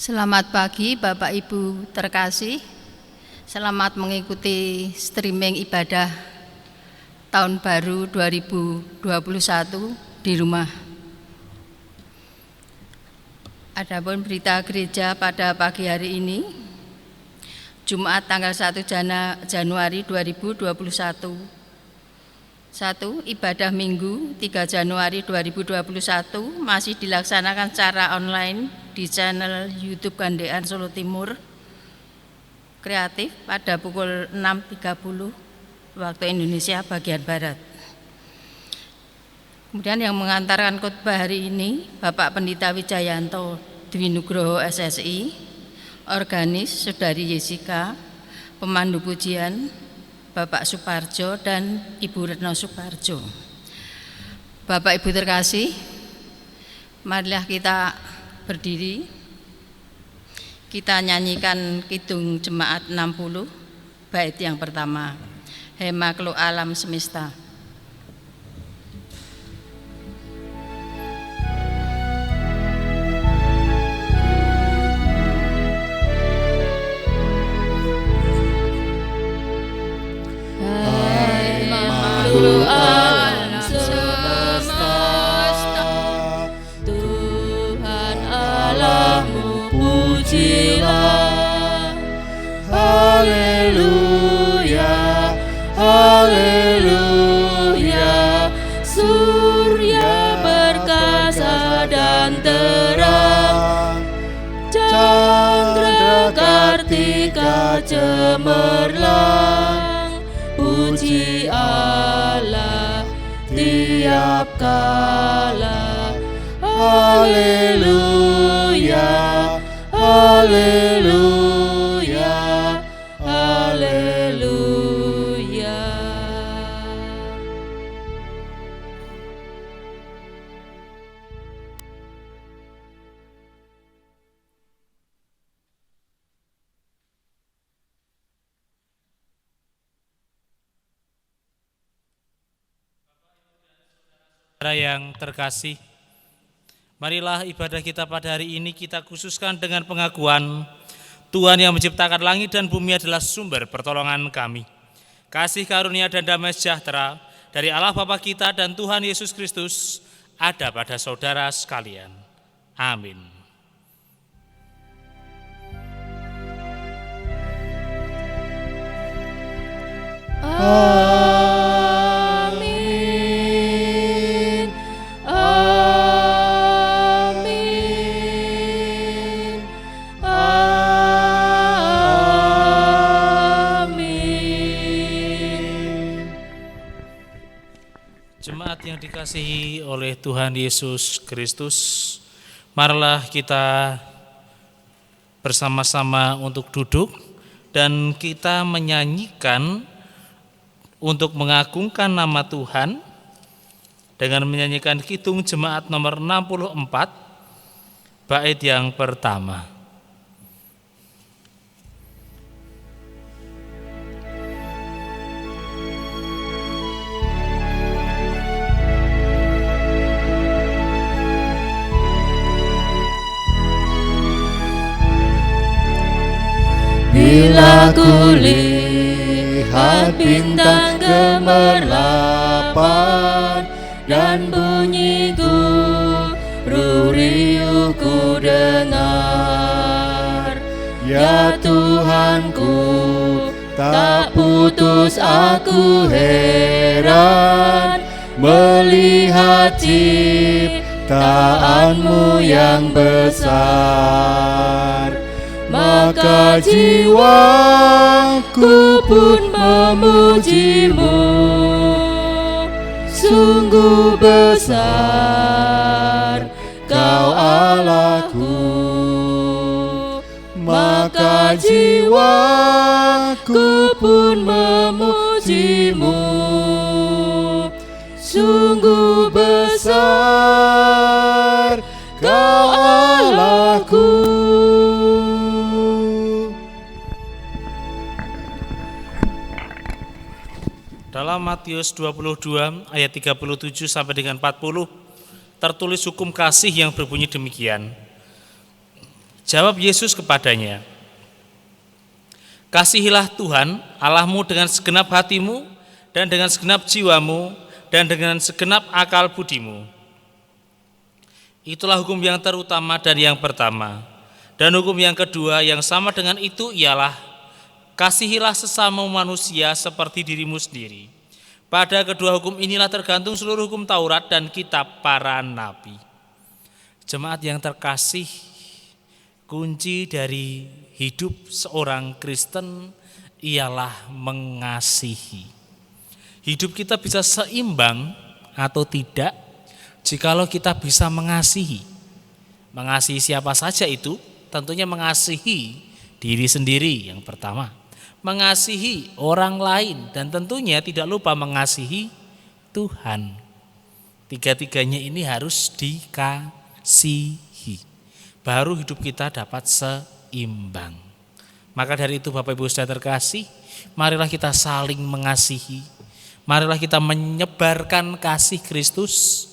Selamat pagi Bapak Ibu terkasih. Selamat mengikuti streaming ibadah tahun baru 2021 di rumah. Adapun berita gereja pada pagi hari ini, Jumat tanggal 1 Januari 2021. 1. Ibadah Minggu 3 Januari 2021 masih dilaksanakan secara online di channel YouTube Gandean Solo Timur Kreatif pada pukul 6.30 waktu Indonesia bagian Barat. Kemudian yang mengantarkan khotbah hari ini Bapak Pendeta Wijayanto Dwi Nugroho SSI, organis Saudari Jessica, pemandu pujian Bapak Suparjo dan Ibu Retno Suparjo. Bapak Ibu terkasih, marilah kita berdiri. Kita nyanyikan Kidung Jemaat 60, bait yang pertama, Hema Keluh Alam Semesta. Keluh alam semesta, Tuhan Allahmu pujilah. Haleluya, haleluya. Surya berkasa dan terang, Chandra Kartika cemerlang. Puji Allah tiap kala. Haleluya, haleluya, haleluya. Saudara yang terkasih, marilah ibadah kita pada hari ini kita khususkan dengan pengakuan Tuhan yang menciptakan langit dan bumi adalah sumber pertolongan kami. Kasih karunia dan damai sejahtera dari Allah Bapa kita dan Tuhan Yesus Kristus ada pada saudara sekalian. Amin. Amin, amin, amin. Jemaat yang dikasihi oleh Tuhan Yesus Kristus, marilah kita bersama-sama untuk duduk dan kita menyanyikan untuk mengagungkan nama Tuhan dengan menyanyikan Kidung Jemaat nomor 64, bait yang pertama. Bila kulihat bintang gemerlapan dan bunyi guru riuh ku dengar, ya Tuhanku, tak putus aku heran melihat ciptaanmu yang besar. Maka jiwaku pun memujimu, sungguh besar Kau Allahku. Maka jiwaku pun memujimu, sungguh besar Kau Allahku. Dalam Matius 22 ayat 37 sampai dengan 40 tertulis hukum kasih yang berbunyi demikian. Jawab Yesus kepadanya, kasihilah Tuhan Allahmu dengan segenap hatimu dan dengan segenap jiwamu dan dengan segenap akal budimu. Itulah hukum yang terutama dan yang pertama. Dan hukum yang kedua yang sama dengan itu ialah kasihilah sesama manusia seperti dirimu sendiri. Pada kedua hukum inilah tergantung seluruh hukum Taurat dan kitab para nabi. Jemaat yang terkasih, kunci dari hidup seorang Kristen ialah mengasihi. Hidup kita bisa seimbang atau tidak jikalau kita bisa mengasihi. Mengasihi siapa saja itu? Tentunya mengasihi diri sendiri yang pertama. Mengasihi orang lain dan tentunya tidak lupa mengasihi Tuhan. Tiga-tiganya ini harus dikasihi. Baru hidup kita dapat seimbang. Maka dari itu Bapak Ibu Saudara terkasih, marilah kita saling mengasihi. Marilah kita menyebarkan kasih Kristus.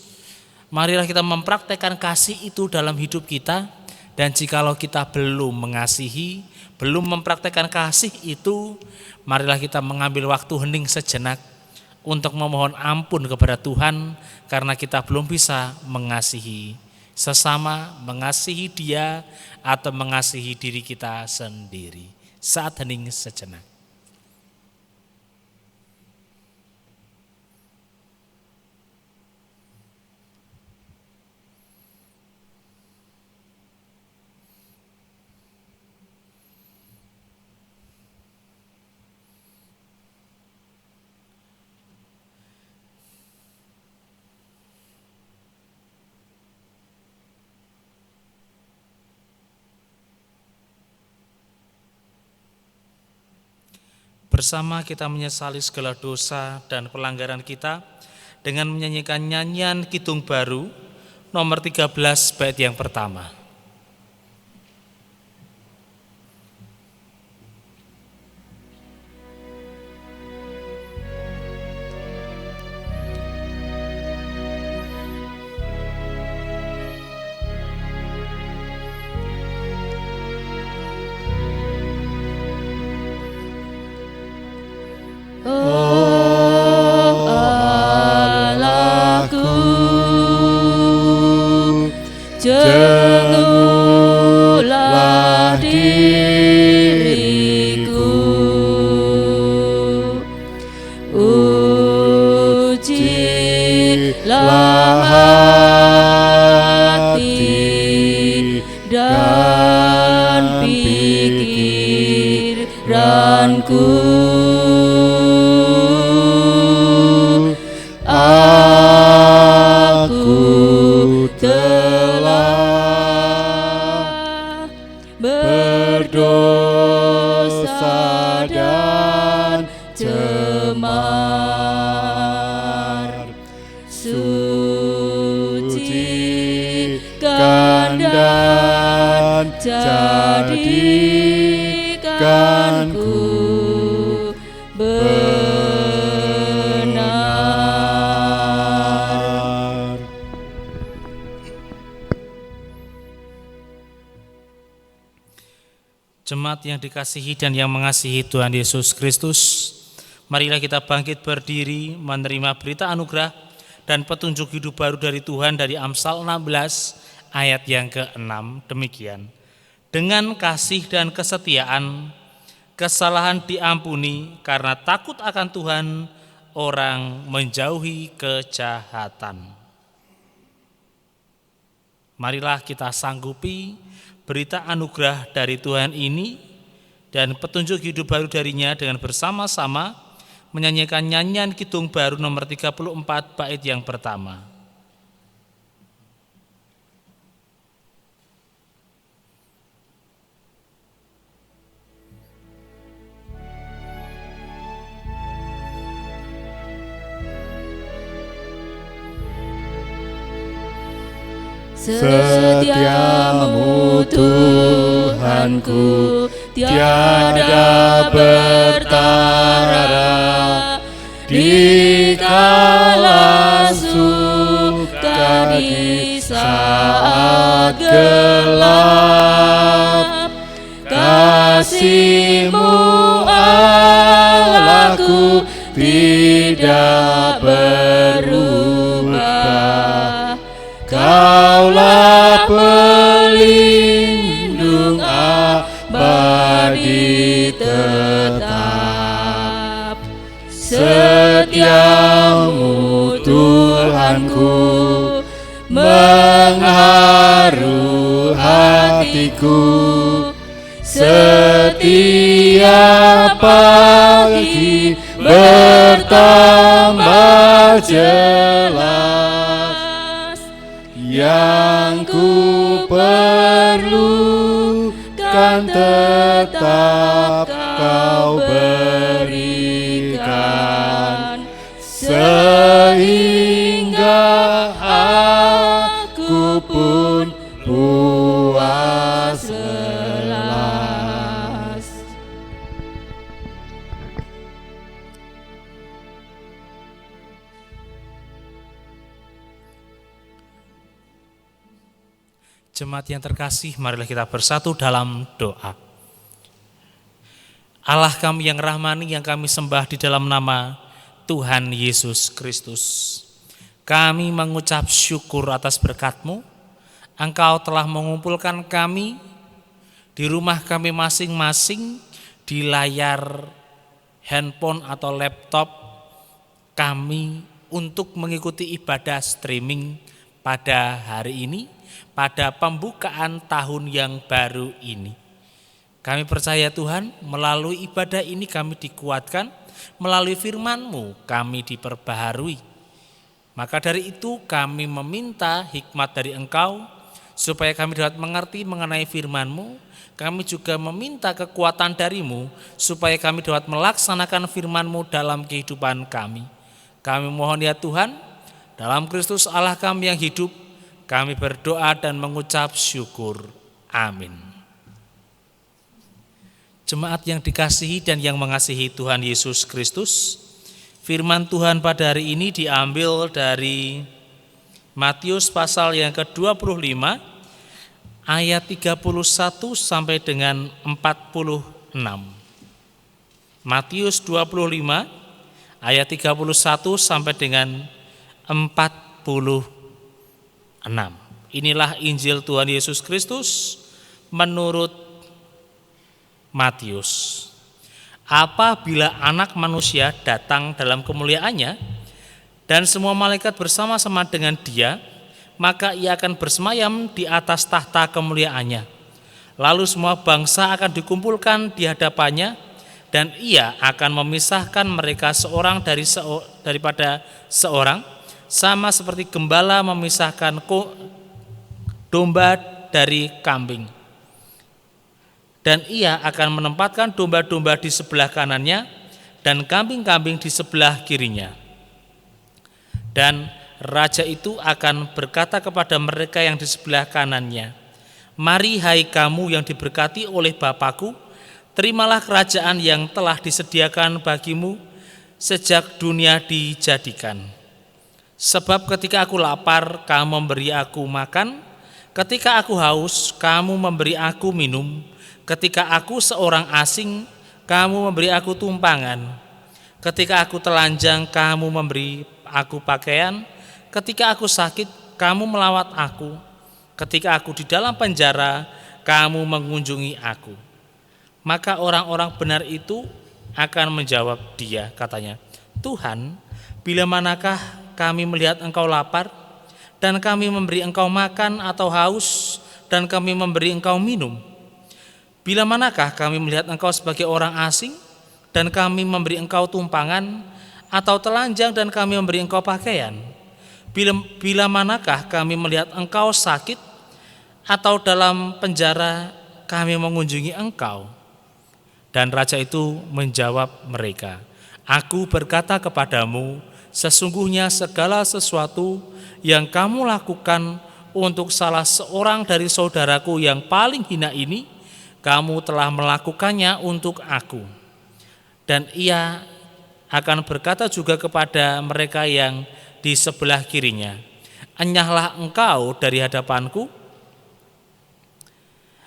Marilah kita mempraktekkan kasih itu dalam hidup kita. Dan jikalau kita belum mengasihi, belum mempraktekkan kasih itu, marilah kita mengambil waktu hening sejenak untuk memohon ampun kepada Tuhan karena kita belum bisa mengasihi sesama, mengasihi Dia atau mengasihi diri kita sendiri. Saat hening sejenak. Bersama kita menyesali segala dosa dan pelanggaran kita dengan menyanyikan nyanyian Kidung Baru nomor 13 bait yang pertama. Jenguklah diriku, ujilah hati dan pikiranku. Berdosa dan cemar, sucikan dan jadikanku benar. Jemaat yang dikasihi dan yang mengasihi Tuhan Yesus Kristus, marilah kita bangkit berdiri menerima berita anugerah dan petunjuk hidup baru dari Tuhan dari Amsal 16 ayat yang ke-6 demikian. Dengan kasih dan kesetiaan, kesalahan diampuni karena takut akan Tuhan, orang menjauhi kejahatan. Marilah kita sanggupi berita anugerah dari Tuhan ini dan petunjuk hidup baru darinya dengan bersama-sama menyanyikan nyanyian Kidung Baru nomor 34 bait yang pertama. Setiamu Tuhanku tiada bertara, dikala suka di saat gelap. tetap. Setiamu Tuhanku mengharu hatiku. Setiap pagi bertambah jelas. Yang ku perlukan tetap Kau berikan, sehingga aku pun puas lelas. Jemaat yang terkasih, marilah kita bersatu dalam doa. Allah kami yang rahmani, yang kami sembah di dalam nama Tuhan Yesus Kristus. Kami mengucap syukur atas berkat-Mu. Engkau telah mengumpulkan kami di rumah kami masing-masing, di layar handphone atau laptop kami untuk mengikuti ibadah streaming pada hari ini, pada pembukaan tahun yang baru ini. Kami percaya Tuhan, melalui ibadah ini kami dikuatkan, melalui firman-Mu kami diperbaharui. Maka dari itu kami meminta hikmat dari Engkau, supaya kami dapat mengerti mengenai firman-Mu. Kami juga meminta kekuatan dari-Mu, supaya kami dapat melaksanakan firman-Mu dalam kehidupan kami. Kami mohon ya Tuhan, dalam Kristus Allah kami yang hidup, kami berdoa dan mengucap syukur. Amin. Jemaat yang dikasihi dan yang mengasihi Tuhan Yesus Kristus, firman Tuhan pada hari ini diambil dari Matius pasal yang ke-25 ayat 31 sampai dengan 46. Matius 25 ayat 31 sampai dengan 46. Inilah Injil Tuhan Yesus Kristus menurut Matius. Apabila Anak Manusia datang dalam kemuliaannya dan semua malaikat bersama-sama dengan Dia, maka Ia akan bersemayam di atas tahta kemuliaannya. Lalu semua bangsa akan dikumpulkan di hadapannya, dan Ia akan memisahkan mereka seorang daripada seorang, sama seperti gembala memisahkan domba dari kambing. Dan Ia akan menempatkan domba-domba di sebelah kanannya dan kambing-kambing di sebelah kirinya. Dan raja itu akan berkata kepada mereka yang di sebelah kanannya, "Mari hai kamu yang diberkati oleh Bapa-Ku, terimalah kerajaan yang telah disediakan bagimu sejak dunia dijadikan. Sebab ketika aku lapar, kamu memberi aku makan, ketika aku haus, kamu memberi aku minum, ketika aku seorang asing, kamu memberi aku tumpangan. Ketika aku telanjang, kamu memberi aku pakaian. Ketika aku sakit, kamu melawat aku. Ketika aku di dalam penjara, kamu mengunjungi aku." Maka orang-orang benar itu akan menjawab Dia, katanya, "Tuhan, bila manakah kami melihat Engkau lapar, dan kami memberi Engkau makan, atau haus, dan kami memberi Engkau minum? Bila manakah kami melihat Engkau sebagai orang asing, dan kami memberi Engkau tumpangan, atau telanjang dan kami memberi Engkau pakaian? Bila manakah kami melihat Engkau sakit, atau dalam penjara kami mengunjungi Engkau?" Dan raja itu menjawab mereka, "Aku berkata kepadamu, sesungguhnya segala sesuatu yang kamu lakukan untuk salah seorang dari saudaraku yang paling hina ini, kamu telah melakukannya untuk aku." Dan Ia akan berkata juga kepada mereka yang di sebelah kirinya, "Enyahlah engkau dari hadapanku,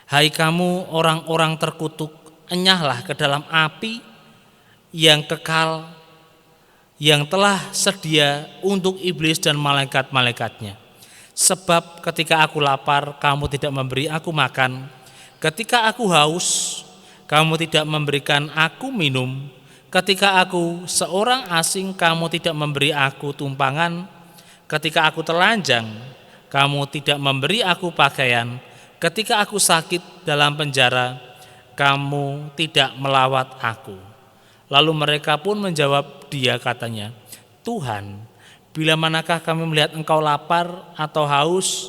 hai kamu orang-orang terkutuk, enyahlah ke dalam api yang kekal yang telah sedia untuk iblis dan malaikat-malaikatnya. Sebab ketika aku lapar, kamu tidak memberi aku makan, ketika aku haus, kamu tidak memberikan aku minum. Ketika aku seorang asing, kamu tidak memberi aku tumpangan. Ketika aku telanjang, kamu tidak memberi aku pakaian. Ketika aku sakit dalam penjara, kamu tidak melawat aku. Lalu mereka pun menjawab dia katanya, Tuhan, bila manakah kami melihat engkau lapar atau haus,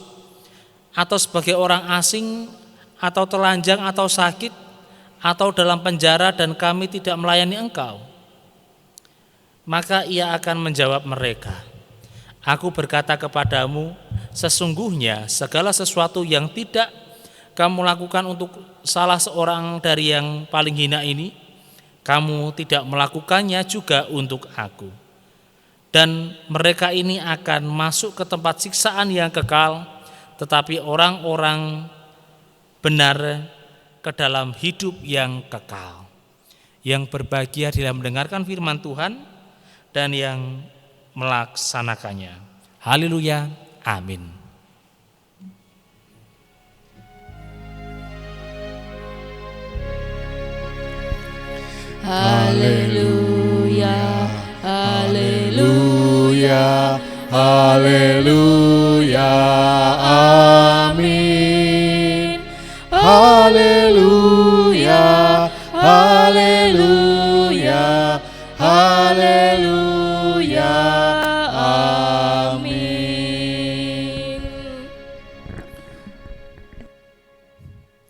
atau sebagai orang asing, atau telanjang atau sakit, atau dalam penjara dan kami tidak melayani engkau? Maka ia akan menjawab mereka, aku berkata kepadamu, sesungguhnya segala sesuatu yang tidak kamu lakukan untuk salah seorang dari yang paling hina ini, kamu tidak melakukannya juga untuk aku. Dan mereka ini akan masuk ke tempat siksaan yang kekal, tetapi orang-orang benar ke dalam hidup yang kekal. Yang berbahagia dalam mendengarkan firman Tuhan dan yang melaksanakannya. Haleluya, amin. Haleluya, haleluya, haleluya, amin. Haleluya, haleluya, haleluya, amin.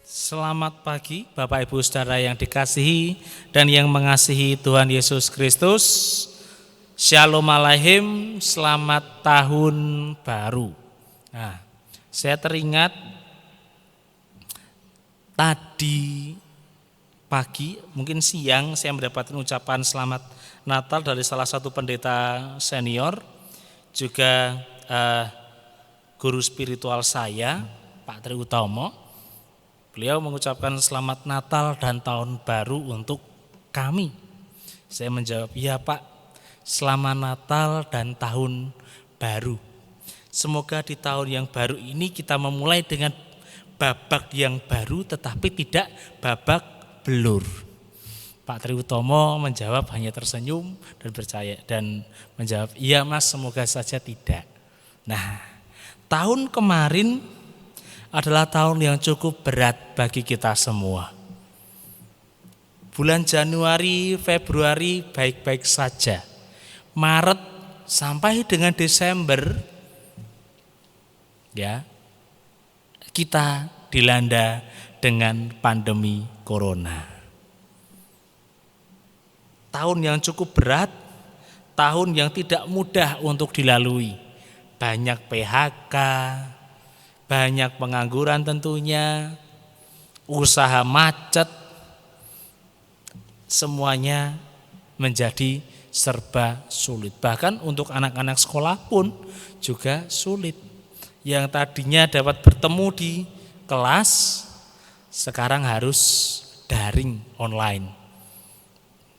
Selamat pagi Bapak Ibu Saudara yang dikasihi dan yang mengasihi Tuhan Yesus Kristus. Shalom Aleichem, selamat tahun baru. Nah, saya teringat tadi pagi, mungkin siang saya mendapatkan ucapan selamat Natal dari salah satu pendeta senior, juga guru spiritual saya, Pak Tri Utomo. Beliau mengucapkan selamat Natal dan tahun baru untuk kami. Saya menjawab, ya Pak, selamat Natal dan tahun baru. Semoga di tahun yang baru ini kita memulai dengan babak yang baru tetapi tidak babak belur. Pak Tri Utomo menjawab hanya tersenyum dan percaya dan menjawab, iya Mas, semoga saja tidak. Nah, tahun kemarin adalah tahun yang cukup berat bagi kita semua. Bulan Januari, Februari baik-baik saja. Maret sampai dengan Desember ya, kita dilanda dengan pandemi corona. Tahun yang cukup berat, tahun yang tidak mudah untuk dilalui. Banyak PHK, banyak pengangguran tentunya, usaha macet, semuanya menjadi serba sulit. Bahkan untuk anak-anak sekolah pun juga sulit. Yang tadinya dapat bertemu di kelas, sekarang harus daring online.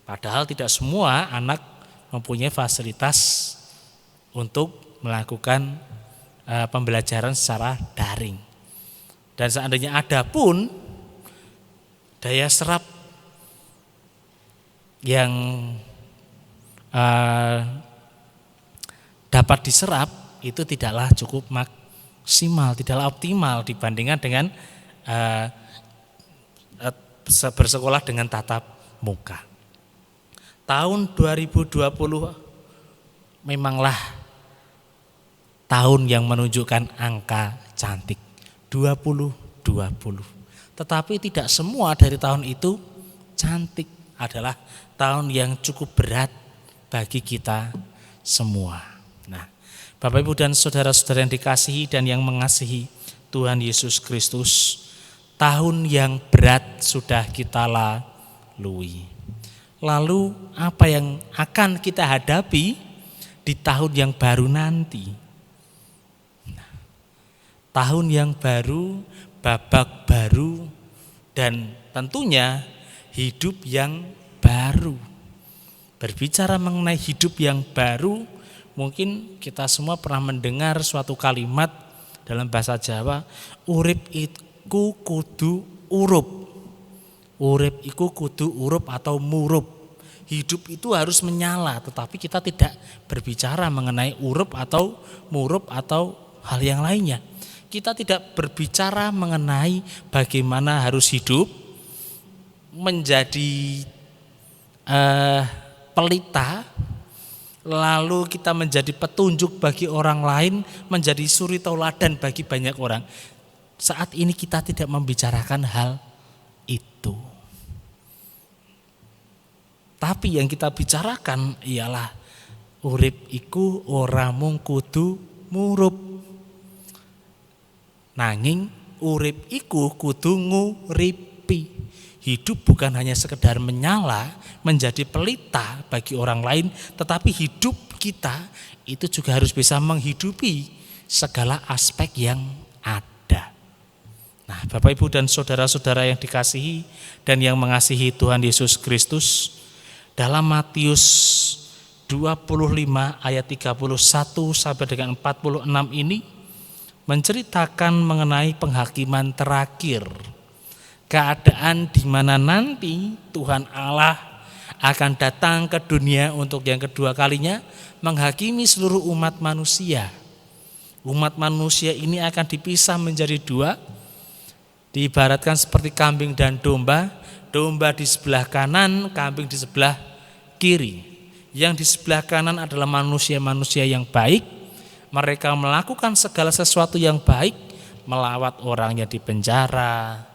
Padahal tidak semua anak mempunyai fasilitas untuk melakukan pembelajaran secara daring. Dan seandainya ada pun, daya serap yang dapat diserap itu tidaklah cukup maksimal, tidaklah optimal dibandingkan dengan bersekolah dengan tatap muka. Tahun 2020 memanglah tahun yang menunjukkan angka cantik 2020. Tetapi tidak semua dari tahun itu cantik, adalah tahun yang cukup berat bagi kita semua. Nah, Bapak Ibu dan saudara-saudara yang dikasihi dan yang mengasihi Tuhan Yesus Kristus, tahun yang berat sudah kita lalui. Lalu apa yang akan kita hadapi di tahun yang baru nanti? Tahun yang baru, babak baru, dan tentunya hidup yang baru. Berbicara mengenai hidup yang baru, mungkin kita semua pernah mendengar suatu kalimat dalam bahasa Jawa, urip iku kudu urup. Urip iku kudu urup atau murup. Hidup itu harus menyala, tetapi kita tidak berbicara mengenai urup atau murup atau hal yang lainnya. Kita tidak berbicara mengenai bagaimana harus hidup menjadi pelita, lalu kita menjadi petunjuk bagi orang lain, menjadi suri tauladan bagi banyak orang. Saat ini kita tidak membicarakan hal itu. Tapi yang kita bicarakan ialah urip iku ora mung kudu murup. Nanging urip iku kudu nguripi. Hidup bukan hanya sekedar menyala menjadi pelita bagi orang lain, tetapi hidup kita itu juga harus bisa menghidupi segala aspek yang ada. Nah, Bapak Ibu dan saudara-saudara yang dikasihi dan yang mengasihi Tuhan Yesus Kristus, dalam Matius 25 ayat 31 sampai dengan 46 ini menceritakan mengenai penghakiman terakhir. Keadaan di mana nanti Tuhan Allah akan datang ke dunia untuk yang kedua kalinya menghakimi seluruh umat manusia. Umat manusia ini akan dipisah menjadi dua, diibaratkan seperti kambing dan domba. Domba di sebelah kanan, kambing di sebelah kiri. Yang di sebelah kanan adalah manusia-manusia yang baik. Mereka melakukan segala sesuatu yang baik, melawat orang yang dipenjara,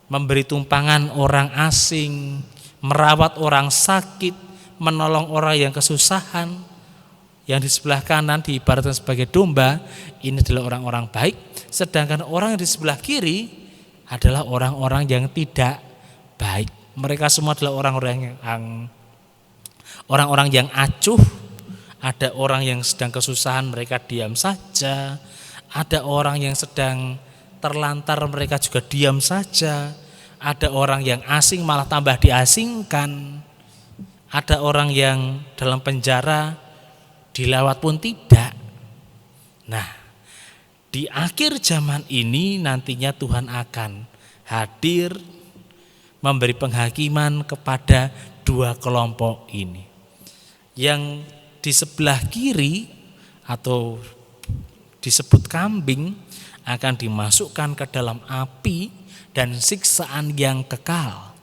memberi tumpangan orang asing, merawat orang sakit, menolong orang yang kesusahan. Yang di sebelah kanan diibaratkan sebagai domba, ini adalah orang-orang baik. Sedangkan orang yang di sebelah kiri adalah orang-orang yang tidak baik. Mereka semua adalah orang-orang yang acuh. Ada orang yang sedang kesusahan, mereka diam saja. Ada orang yang sedang terlantar, mereka juga diam saja. Ada orang yang asing malah tambah diasingkan. Ada orang yang dalam penjara dilawat pun tidak. Nah, di akhir zaman ini nantinya Tuhan akan hadir memberi penghakiman kepada dua kelompok ini. Yang di sebelah kiri atau disebut kambing akan dimasukkan ke dalam api dan siksaan yang kekal.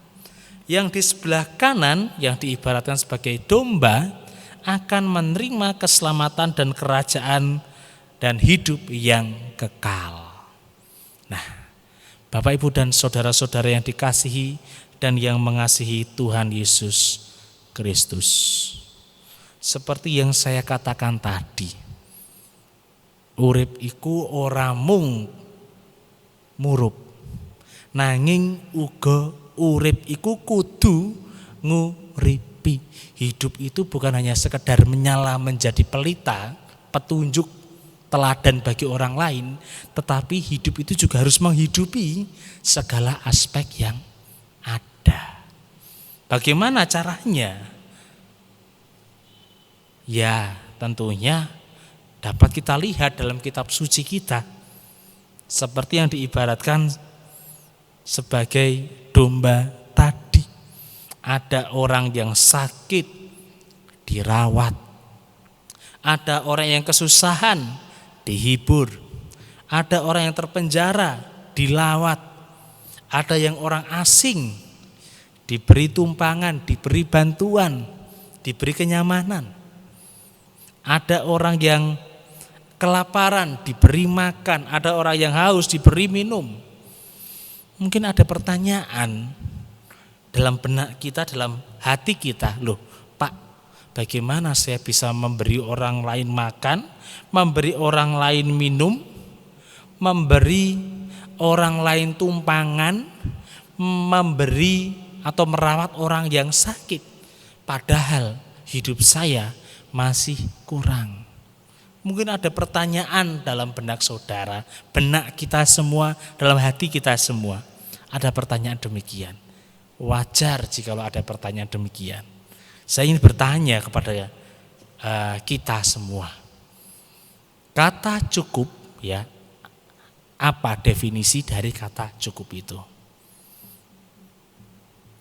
Yang di sebelah kanan yang diibaratkan sebagai domba akan menerima keselamatan dan kerajaan dan hidup yang kekal. Nah, Bapak Ibu dan saudara-saudara yang dikasihi dan yang mengasihi Tuhan Yesus Kristus. Seperti yang saya katakan tadi, urip iku ora mung murup, nanging uga urip iku kudu nguripi. Hidup itu bukan hanya sekedar menyala menjadi pelita, petunjuk, teladan bagi orang lain, tetapi hidup itu juga harus menghidupi segala aspek yang ada. Bagaimana caranya? Ya, tentunya dapat kita lihat dalam kitab suci kita, seperti yang diibaratkan sebagai domba tadi. Ada orang yang sakit dirawat, ada orang yang kesusahan dihibur, ada orang yang terpenjara dilawat, ada yang orang asing diberi tumpangan, diberi bantuan, diberi kenyamanan, ada orang yang kelaparan diberi makan, ada orang yang haus diberi minum. Mungkin ada pertanyaan dalam benak kita, dalam hati kita, loh Pak, bagaimana saya bisa memberi orang lain makan, memberi orang lain minum, memberi orang lain tumpangan, memberi atau merawat orang yang sakit, padahal hidup saya masih kurang. Mungkin ada pertanyaan dalam benak saudara, benak kita semua, dalam hati kita semua. Ada pertanyaan demikian. Wajar jikalau ada pertanyaan demikian. Saya ingin bertanya kepada kita semua. Kata cukup, ya, apa definisi dari kata cukup itu?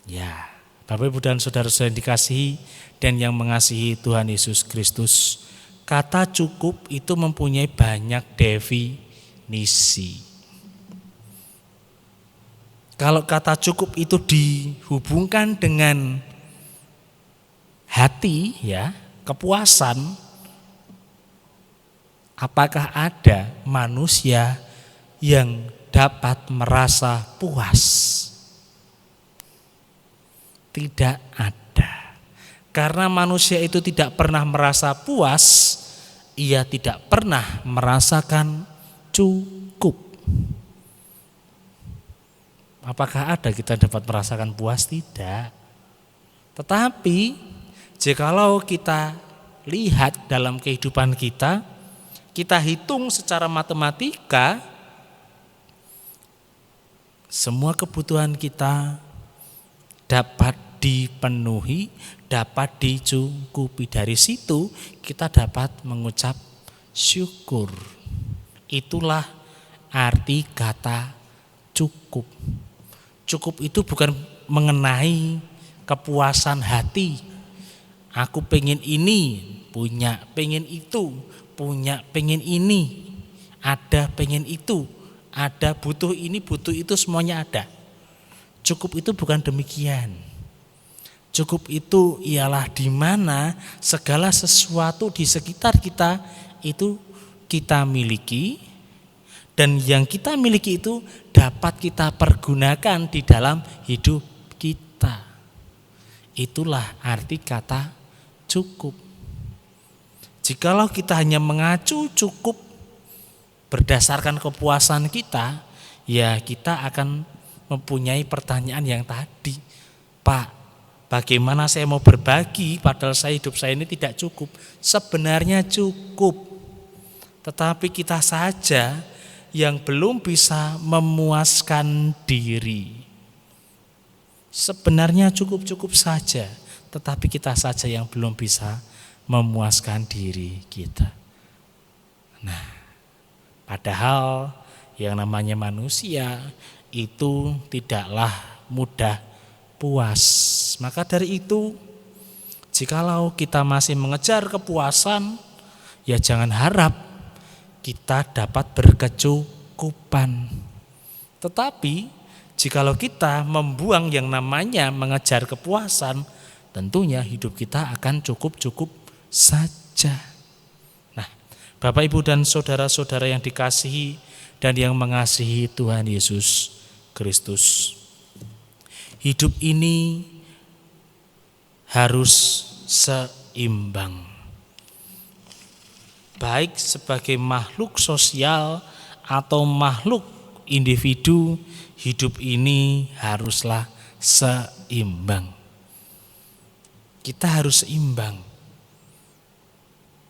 Ya, Bapak Ibu dan saudara-saudara yang dikasihi dan yang mengasihi Tuhan Yesus Kristus, kata cukup itu mempunyai banyak definisi. Kalau kata cukup itu dihubungkan dengan hati, ya, kepuasan, apakah ada manusia yang dapat merasa puas? Tidak ada. Karena manusia itu tidak pernah merasa puas, ia tidak pernah merasakan cukup. Apakah ada kita dapat merasakan puas? Tidak. Tetapi jikalau kita lihat dalam kehidupan kita, kita hitung secara matematika, semua kebutuhan kita dapat dipenuhi, dapat dicukupi. Dari situ kita dapat mengucap syukur. Itulah arti kata cukup. Cukup itu bukan mengenai kepuasan hati. Aku pengen ini, punya, pengen itu, punya, pengen ini, ada, pengen itu, ada, butuh ini, butuh itu, semuanya ada. Cukup itu bukan demikian. Cukup itu ialah di mana segala sesuatu di sekitar kita itu kita miliki, dan yang kita miliki itu dapat kita pergunakan di dalam hidup kita. Itulah arti kata cukup. Jikalau kita hanya mengacu cukup berdasarkan kepuasan kita, ya kita akan mempunyai pertanyaan yang tadi. Pak, bagaimana saya mau berbagi padahal hidup saya ini tidak cukup? Sebenarnya cukup. Tetapi kita saja yang belum bisa memuaskan diri. Sebenarnya cukup-cukup saja, tetapi kita saja yang belum bisa memuaskan diri kita. Nah, padahal yang namanya manusia itu tidaklah mudah puas. Maka dari itu, jikalau kita masih mengejar kepuasan, ya jangan harap kita dapat berkecukupan. Tetapi jikalau kita membuang yang namanya mengejar kepuasan, tentunya hidup kita akan cukup-cukup saja. Nah, Bapak Ibu dan saudara-saudara yang dikasihi dan yang mengasihi Tuhan Yesus Kristus, hidup ini harus seimbang. Baik sebagai makhluk sosial atau makhluk individu, hidup ini haruslah seimbang. Kita harus seimbang.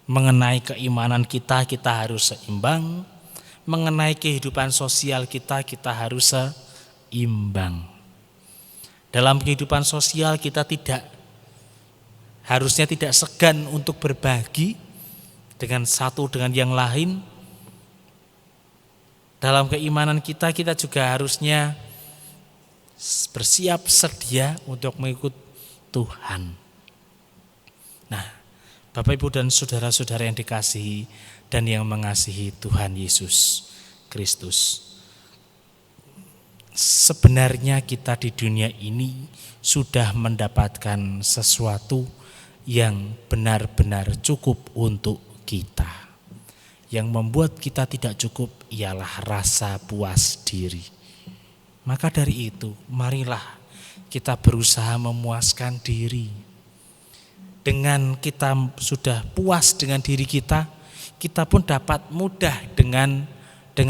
Mengenai keimanan kita harus seimbang. Mengenai kehidupan sosial kita harus seimbang. Dalam kehidupan sosial kita harusnya tidak segan untuk berbagi dengan satu dengan yang lain. Dalam keimanan kita juga harusnya bersiap sedia untuk mengikut Tuhan. Nah, Bapak Ibu dan saudara-saudara yang dikasihi dan yang mengasihi Tuhan Yesus Kristus, sebenarnya kita di dunia ini sudah mendapatkan sesuatu yang benar-benar cukup untuk kita. Yang membuat kita tidak cukup ialah rasa puas diri. Maka dari itu, marilah kita berusaha memuaskan diri. Dengan kita sudah puas dengan diri kita, kita pun dapat mudah dengan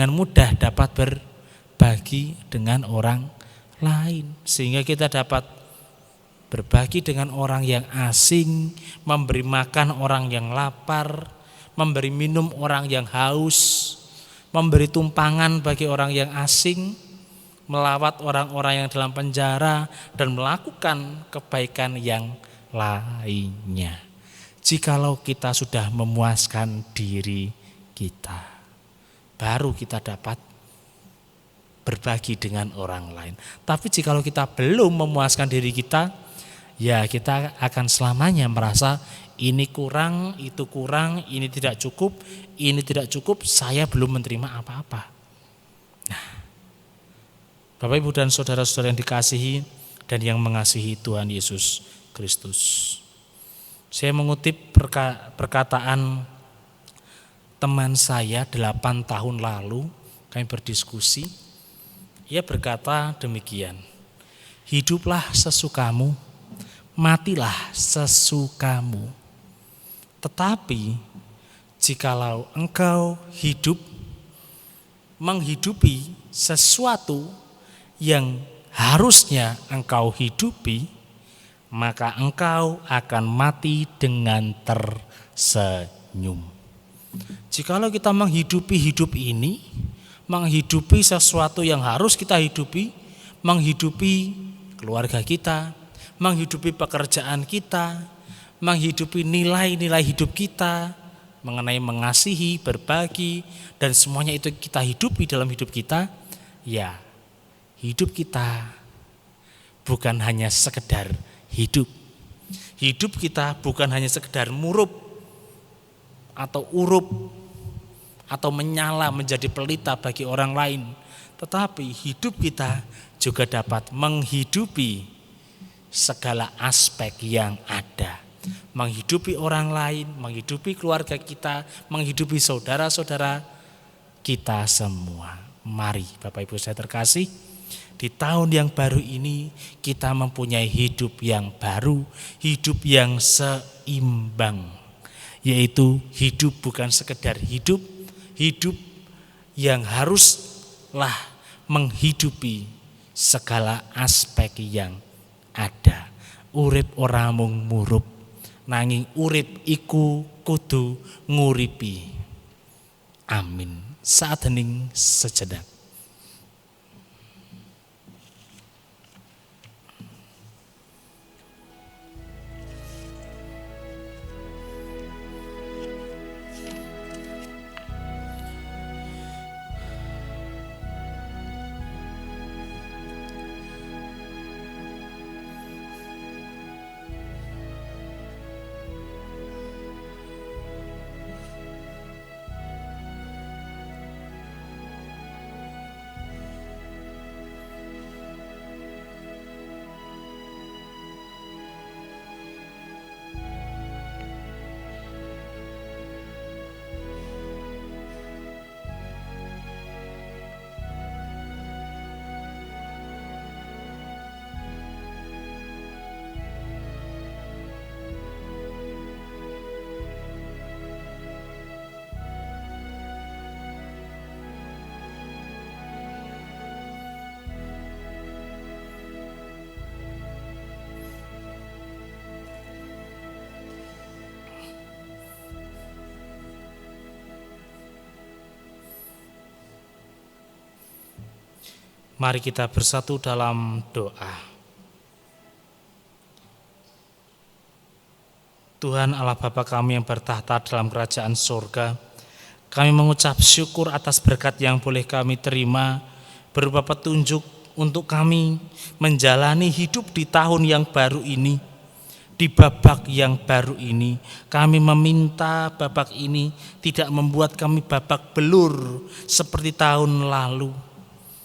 mudah dapat berbagi dengan orang lain, sehingga kita dapat berbagi dengan orang yang asing, memberi makan orang yang lapar, memberi minum orang yang haus, memberi tumpangan bagi orang yang asing, melawat orang-orang yang dalam penjara, dan melakukan kebaikan yang lainnya. Jikalau kita sudah memuaskan diri kita, baru kita dapat berbagi dengan orang lain. Tapi jikalau kita belum memuaskan diri kita, ya kita akan selamanya merasa ini kurang, itu kurang, ini tidak cukup, saya belum menerima apa-apa. Nah, Bapak Ibu dan saudara-saudara yang dikasihi dan yang mengasihi Tuhan Yesus Kristus. Saya mengutip perkataan teman saya 8 tahun lalu, kami berdiskusi. Ia berkata demikian, hiduplah sesukamu, matilah sesukamu. Tetapi jikalau engkau menghidupi sesuatu yang harusnya engkau hidupi, maka engkau akan mati dengan tersenyum. Jikalau kita menghidupi hidup ini, menghidupi sesuatu yang harus kita hidupi, menghidupi keluarga kita, menghidupi pekerjaan kita, menghidupi nilai-nilai hidup kita, mengenai mengasihi, berbagi, dan semuanya itu kita hidupi dalam hidup kita, ya hidup kita bukan hanya sekedar hidup. Hidup kita bukan hanya sekedar murup atau urup atau menyala menjadi pelita bagi orang lain, tetapi hidup kita juga dapat menghidupi segala aspek yang ada, menghidupi orang lain, menghidupi keluarga kita, menghidupi saudara-saudara kita semua. Mari Bapak Ibu saya terkasih, di tahun yang baru ini kita mempunyai hidup yang baru, hidup yang seimbang, yaitu hidup bukan sekedar hidup yang haruslah menghidupi segala aspek yang ada. Urip ora mung murup, nanging urip iku kudu nguripi. Amin. Saat hening sejenak. Mari kita bersatu dalam doa. Tuhan Allah Bapa kami yang bertahta dalam kerajaan surga, kami mengucap syukur atas berkat yang boleh kami terima berupa petunjuk untuk kami menjalani hidup di tahun yang baru ini, di babak yang baru ini. Kami meminta babak ini tidak membuat kami babak belur seperti tahun lalu,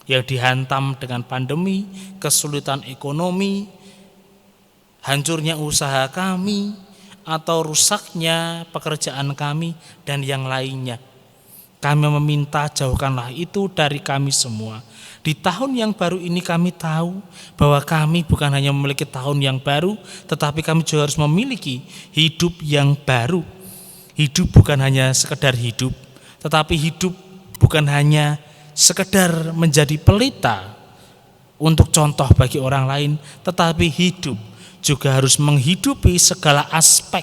yang dihantam dengan pandemi, kesulitan ekonomi, hancurnya usaha kami, atau rusaknya pekerjaan kami, dan yang lainnya. Kami meminta jauhkanlah itu dari kami semua. Di tahun yang baru ini kami tahu bahwa kami bukan hanya memiliki tahun yang baru, tetapi kami juga harus memiliki hidup yang baru. Hidup bukan hanya sekedar hidup, tetapi hidup bukan hanya sekedar menjadi pelita untuk contoh bagi orang lain, tetapi hidup juga harus menghidupi segala aspek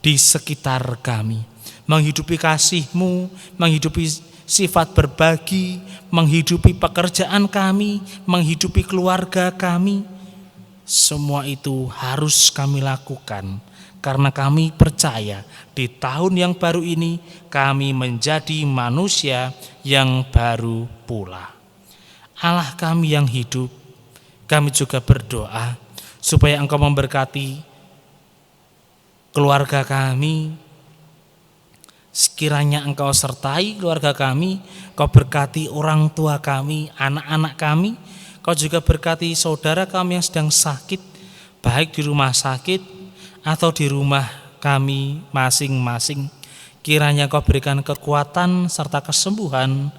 di sekitar kami, menghidupi kasih-Mu, menghidupi sifat berbagi, menghidupi pekerjaan kami, menghidupi keluarga kami. Semua itu harus kami lakukan karena kami percaya di tahun yang baru ini kami menjadi manusia yang baru pula. Allah kami yang hidup, kami juga berdoa supaya Engkau memberkati keluarga kami. Sekiranya Engkau sertai keluarga kami, Kau berkati orang tua kami, anak-anak kami, Kau juga berkati saudara kami yang sedang sakit, baik di rumah sakit atau di rumah kami masing-masing. Kiranya Kau berikan kekuatan serta kesembuhan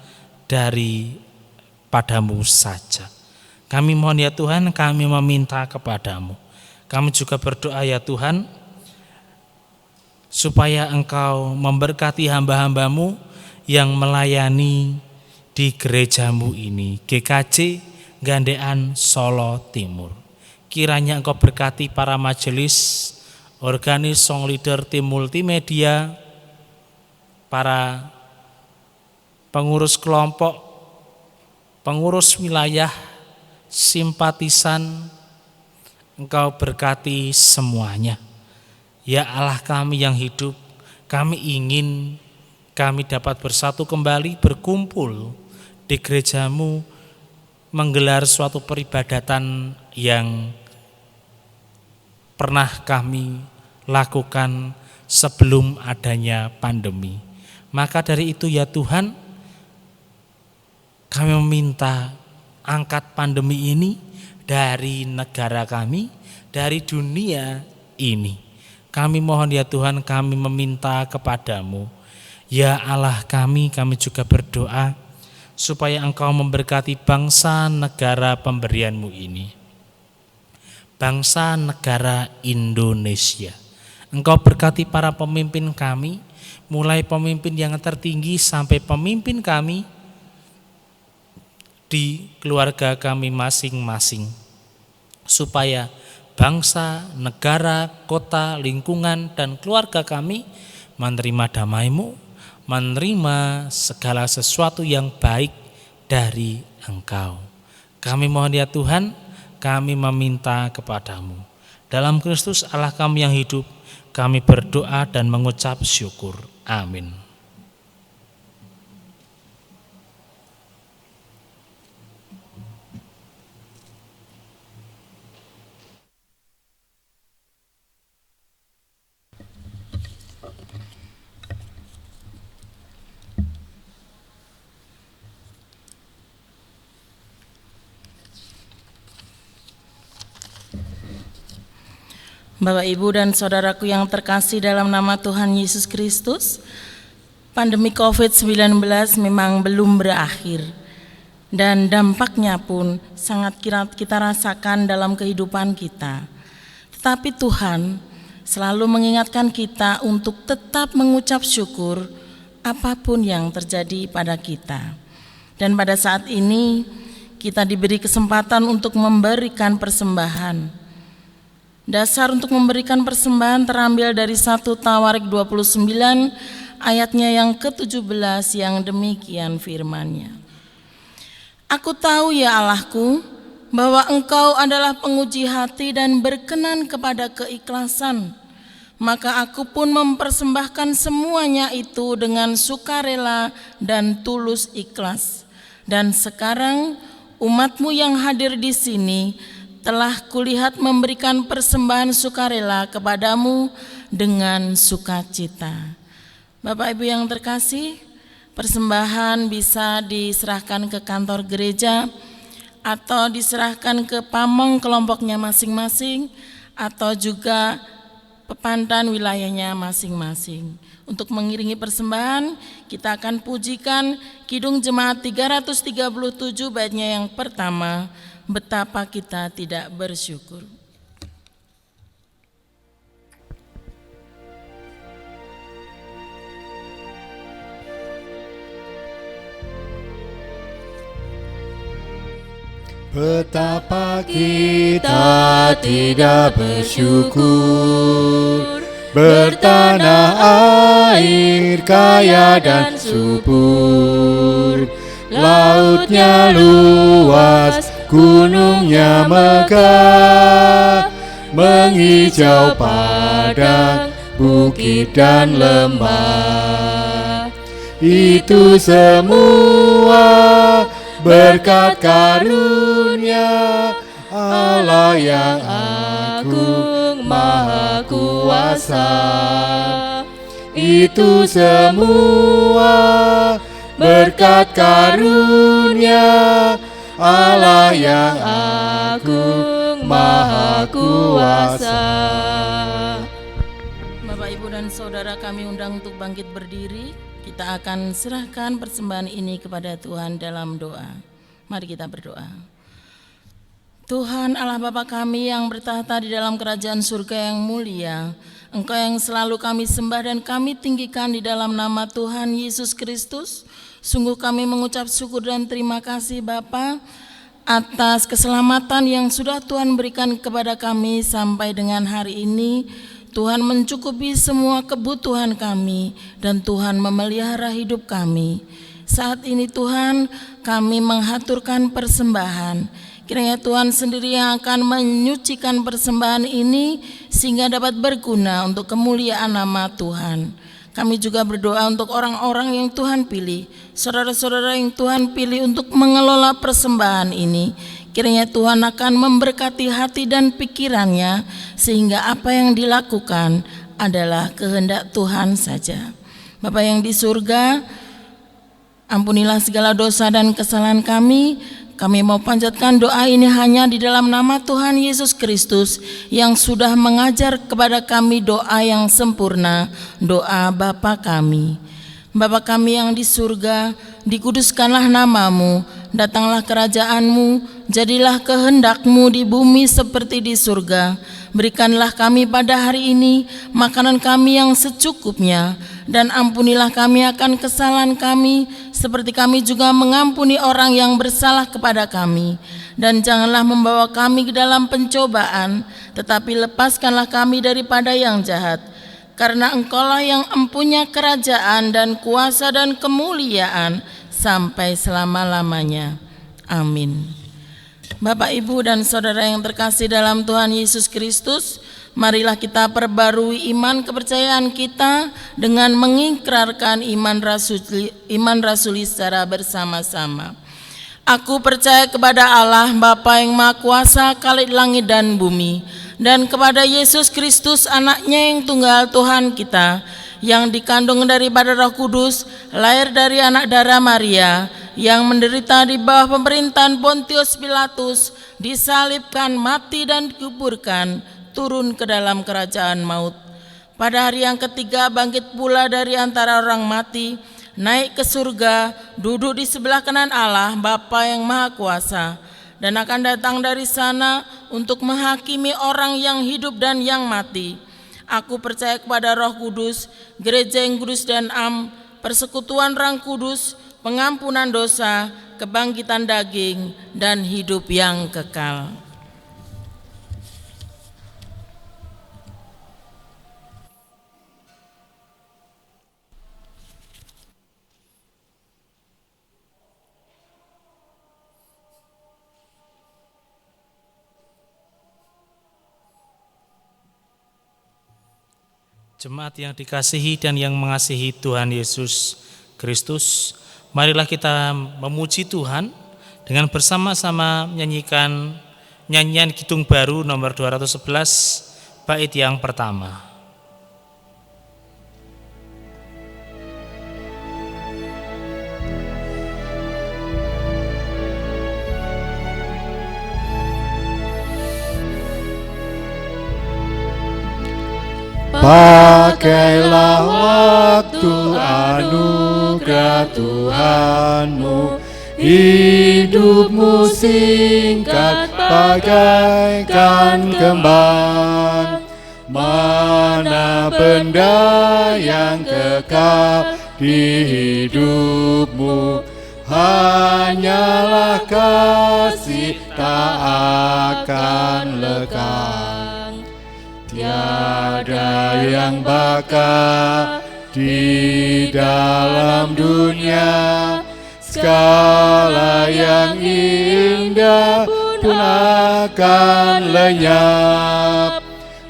dari padamu saja. Kami mohon ya Tuhan, kami meminta kepadamu. Kami juga berdoa ya Tuhan, supaya Engkau memberkati hamba-hambamu yang melayani di gerejamu ini, GKJ Gandean Solo Timur. Kiranya Engkau berkati para majelis, organis, song leader, tim multimedia, para pengurus kelompok, pengurus wilayah, simpatisan, Engkau berkati semuanya. Ya Allah kami yang hidup, kami ingin kami dapat bersatu kembali, berkumpul di gerejamu, menggelar suatu peribadatan yang pernah kami lakukan sebelum adanya pandemi. Maka dari itu ya Tuhan, kami meminta angkat pandemi ini dari negara kami, dari dunia ini. Kami mohon ya Tuhan, kami meminta kepadamu. Ya Allah kami juga berdoa supaya Engkau memberkati bangsa negara pemberianmu ini. Bangsa negara Indonesia. Engkau berkati para pemimpin kami, mulai pemimpin yang tertinggi sampai pemimpin kami di keluarga kami masing-masing. Supaya bangsa, negara, kota, lingkungan, dan keluarga kami menerima damai-Mu, menerima segala sesuatu yang baik dari Engkau. Kami mohon ya Tuhan, kami meminta kepadamu. Dalam Kristus Allah kami yang hidup, kami berdoa dan mengucap syukur. Amin. Bapak, Ibu, dan saudaraku yang terkasih dalam nama Tuhan Yesus Kristus, pandemi COVID-19 memang belum berakhir dan dampaknya pun sangat kita rasakan dalam kehidupan kita. Tetapi Tuhan selalu mengingatkan kita untuk tetap mengucap syukur apapun yang terjadi pada kita. Dan pada saat ini kita diberi kesempatan untuk memberikan persembahan. Dasar untuk memberikan persembahan terambil dari 1 Tawarik 29 ayatnya yang ke-17 yang demikian firman-Nya. Aku tahu ya Allahku, bahwa Engkau adalah penguji hati dan berkenan kepada keikhlasan. Maka aku pun mempersembahkan semuanya itu dengan sukarela dan tulus ikhlas. Dan sekarang umat-Mu yang hadir di sini telah kulihat memberikan persembahan sukarela kepadamu dengan sukacita. Bapak Ibu yang terkasih, persembahan bisa diserahkan ke kantor gereja atau diserahkan ke pamong kelompoknya masing-masing atau juga pepantan wilayahnya masing-masing. Untuk mengiringi persembahan, kita akan pujikan Kidung Jemaat 337 baitnya yang pertama, Betapa Kita Tidak Bersyukur. Betapa kita tidak bersyukur, bertanah air kaya dan subur, lautnya luas, gunungnya megah, menghijau padang, bukit dan lembah. Itu semua berkat karunia Allah yang agung maha kuasa. Itu semua berkat karunia Allah yang agung maha kuasa. Bapak, Ibu, dan Saudara kami undang untuk bangkit berdiri. Kita akan serahkan persembahan ini kepada Tuhan dalam doa. Mari kita berdoa. Tuhan Allah Bapa kami yang bertahta di dalam kerajaan surga yang mulia, Engkau yang selalu kami sembah dan kami tinggikan di dalam nama Tuhan Yesus Kristus. Sungguh kami mengucap syukur dan terima kasih Bapa atas keselamatan yang sudah Tuhan berikan kepada kami sampai dengan hari ini. Tuhan mencukupi semua kebutuhan kami dan Tuhan memelihara hidup kami. Saat ini Tuhan, kami menghaturkan persembahan. Kiranya Tuhan sendiri yang akan menyucikan persembahan ini sehingga dapat berguna untuk kemuliaan nama Tuhan. Kami juga berdoa untuk orang-orang yang Tuhan pilih, saudara-saudara yang Tuhan pilih untuk mengelola persembahan ini. Kiranya Tuhan akan memberkati hati dan pikirannya sehingga apa yang dilakukan adalah kehendak Tuhan saja. Bapa yang di surga, ampunilah segala dosa dan kesalahan kami. Kami mau panjatkan doa ini hanya di dalam nama Tuhan Yesus Kristus yang sudah mengajar kepada kami doa yang sempurna, doa Bapa kami. Bapa kami yang di surga, dikuduskanlah namamu, datanglah kerajaanmu, jadilah kehendakmu di bumi seperti di surga. Berikanlah kami pada hari ini makanan kami yang secukupnya, dan ampunilah kami akan kesalahan kami, seperti kami juga mengampuni orang yang bersalah kepada kami. Dan janganlah membawa kami ke dalam pencobaan, tetapi lepaskanlah kami daripada yang jahat. Karena Engkaulah yang empunya kerajaan dan kuasa dan kemuliaan sampai selama-lamanya. Amin. Bapak, Ibu, dan Saudara yang terkasih dalam Tuhan Yesus Kristus, marilah kita perbarui iman kepercayaan kita dengan mengikrarkan iman rasuli secara bersama-sama. Aku percaya kepada Allah Bapa yang Maha Kuasa, Khalik langit dan bumi, dan kepada Yesus Kristus anaknya yang tunggal Tuhan kita, yang dikandung daripada Roh Kudus, lahir dari anak darah Maria, yang menderita di bawah pemerintahan Pontius Pilatus, disalibkan, mati dan dikuburkan, turun ke dalam kerajaan maut. Pada hari yang ketiga bangkit pula dari antara orang mati, naik ke surga, duduk di sebelah kanan Allah Bapa yang Maha Kuasa, dan akan datang dari sana untuk menghakimi orang yang hidup dan yang mati. Aku percaya kepada Roh Kudus, gereja yang kudus dan persekutuan Roh Kudus, pengampunan dosa, kebangkitan daging, dan hidup yang kekal. Jemaat yang dikasihi dan yang mengasihi Tuhan Yesus Kristus, marilah kita memuji Tuhan dengan bersama-sama menyanyikan nyanyian Kidung Baru nomor 211, bait yang pertama. Pakailah waktu anugerah Tuhanmu, hidupmu singkat bagaikan kembang. Mana benda yang kekal di hidupmu, hanyalah kasih tak akan lekang. Tiada yang bakal di dalam dunia, segala yang indah pun akan lenyap.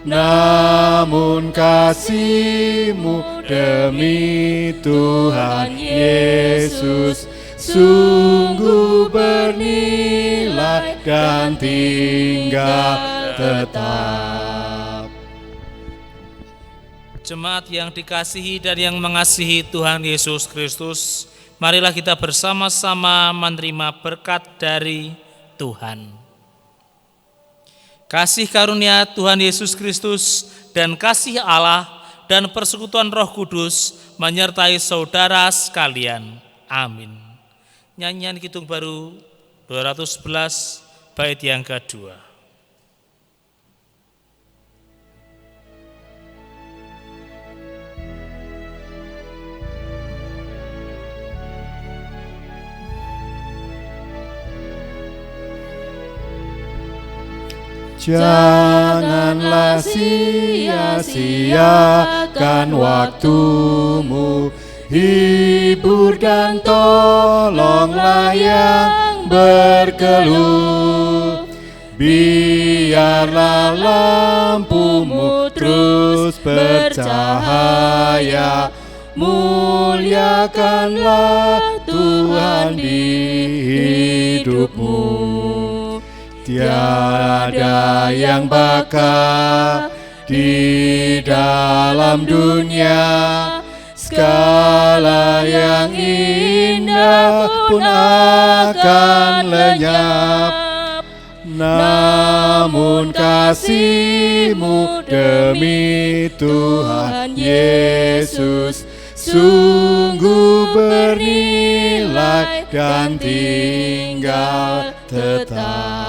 Namun kasih-Mu demi Tuhan Yesus sungguh bernilai dan tinggal tetap. Jemaat yang dikasihi dan yang mengasihi Tuhan Yesus Kristus, marilah kita bersama-sama menerima berkat dari Tuhan. Kasih karunia Tuhan Yesus Kristus dan kasih Allah dan persekutuan Roh Kudus menyertai saudara sekalian. Amin. Nyanyian Kidung Baru 211 bait yang kedua. Janganlah sia-siakan waktumu, hibur dan tolonglah yang berkeluh. Biarlah lampumu terus bercahaya, muliakanlah Tuhan di hidupmu. Tiada yang bakal di dalam dunia, segala yang indah pun akan lenyap. Namun kasih-Mu demi Tuhan Yesus sungguh bernilai dan tinggal tetap.